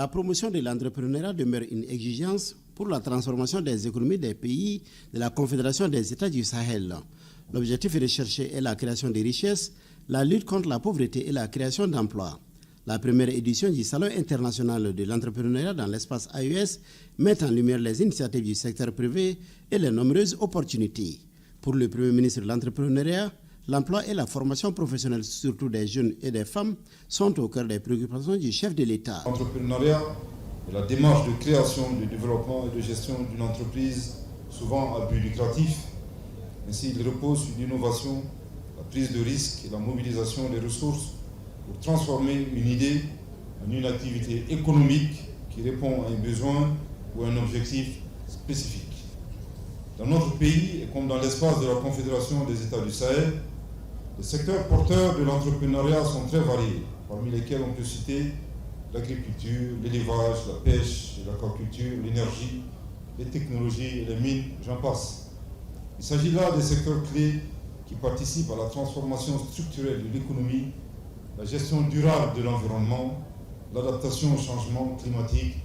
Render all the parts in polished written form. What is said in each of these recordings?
La promotion de l'entrepreneuriat demeure une exigence pour la transformation des économies des pays de la Confédération des États du Sahel. L'objectif recherché est la création de richesses, la lutte contre la pauvreté et la création d'emplois. La première édition du Salon international de l'entrepreneuriat dans l'espace AES met en lumière les initiatives du secteur privé et les nombreuses opportunités. Pour le Premier ministre de l'entrepreneuriat, l'emploi et la formation professionnelle, surtout des jeunes et des femmes, sont au cœur des préoccupations du chef de l'État. L'entrepreneuriat est la démarche de création, de développement et de gestion d'une entreprise, souvent à but lucratif. Ainsi, il repose sur l'innovation, la prise de risque et la mobilisation des ressources pour transformer une idée en une activité économique qui répond à un besoin ou à un objectif spécifique. Dans notre pays, et comme dans l'espace de la Confédération des États du Sahel, les secteurs porteurs de l'entrepreneuriat sont très variés, parmi lesquels on peut citer l'agriculture, l'élevage, la pêche, l'aquaculture, l'énergie, les technologies et les mines, j'en passe. Il s'agit là des secteurs clés qui participent à la transformation structurelle de l'économie, la gestion durable de l'environnement, l'adaptation au changement climatique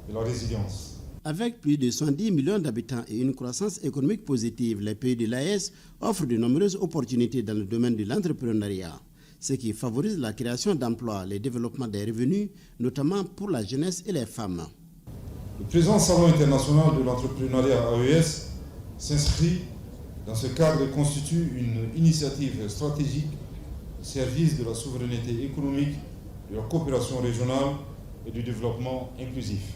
et la résilience. Avec plus de 110 millions d'habitants et une croissance économique positive, les pays de l'AES offrent de nombreuses opportunités dans le domaine de l'entrepreneuriat, ce qui favorise la création d'emplois, le développement des revenus, notamment pour la jeunesse et les femmes. Le présent Salon international de l'entrepreneuriat AES s'inscrit dans ce cadre et constitue une initiative stratégique au service de la souveraineté économique, de la coopération régionale et du développement inclusif.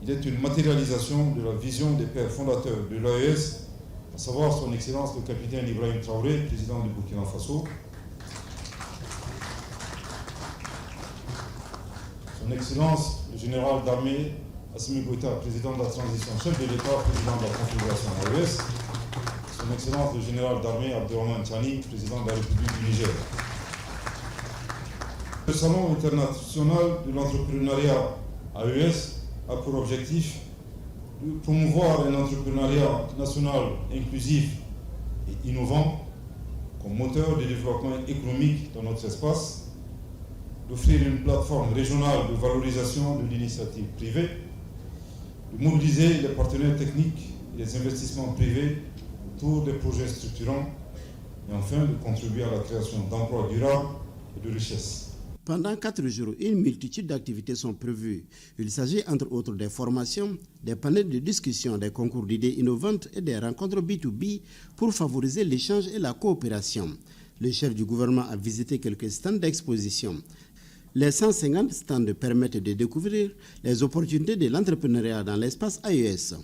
Il est une matérialisation de la vision des pères fondateurs de l'AES, à savoir son Excellence le capitaine Ibrahim Traoré, président du Burkina Faso, son Excellence le général d'armée Assimi Goïta, président de la transition, chef de l'État, président de la Confédération AES, son Excellence le général d'armée Abderrahmane Tchani, président de la République du Niger. Le Salon international de l'entrepreneuriat AES a pour objectif de promouvoir un entrepreneuriat national inclusif et innovant comme moteur de développement économique dans notre espace, d'offrir une plateforme régionale de valorisation de l'initiative privée, de mobiliser les partenaires techniques et les investissements privés autour des projets structurants et enfin de contribuer à la création d'emplois durables et de richesses. Pendant 4 jours, une multitude d'activités sont prévues. Il s'agit entre autres des formations, des panels de discussion, des concours d'idées innovantes et des rencontres B2B pour favoriser l'échange et la coopération. Le chef du gouvernement a visité quelques stands d'exposition. Les 150 stands permettent de découvrir les opportunités de l'entrepreneuriat dans l'espace AES.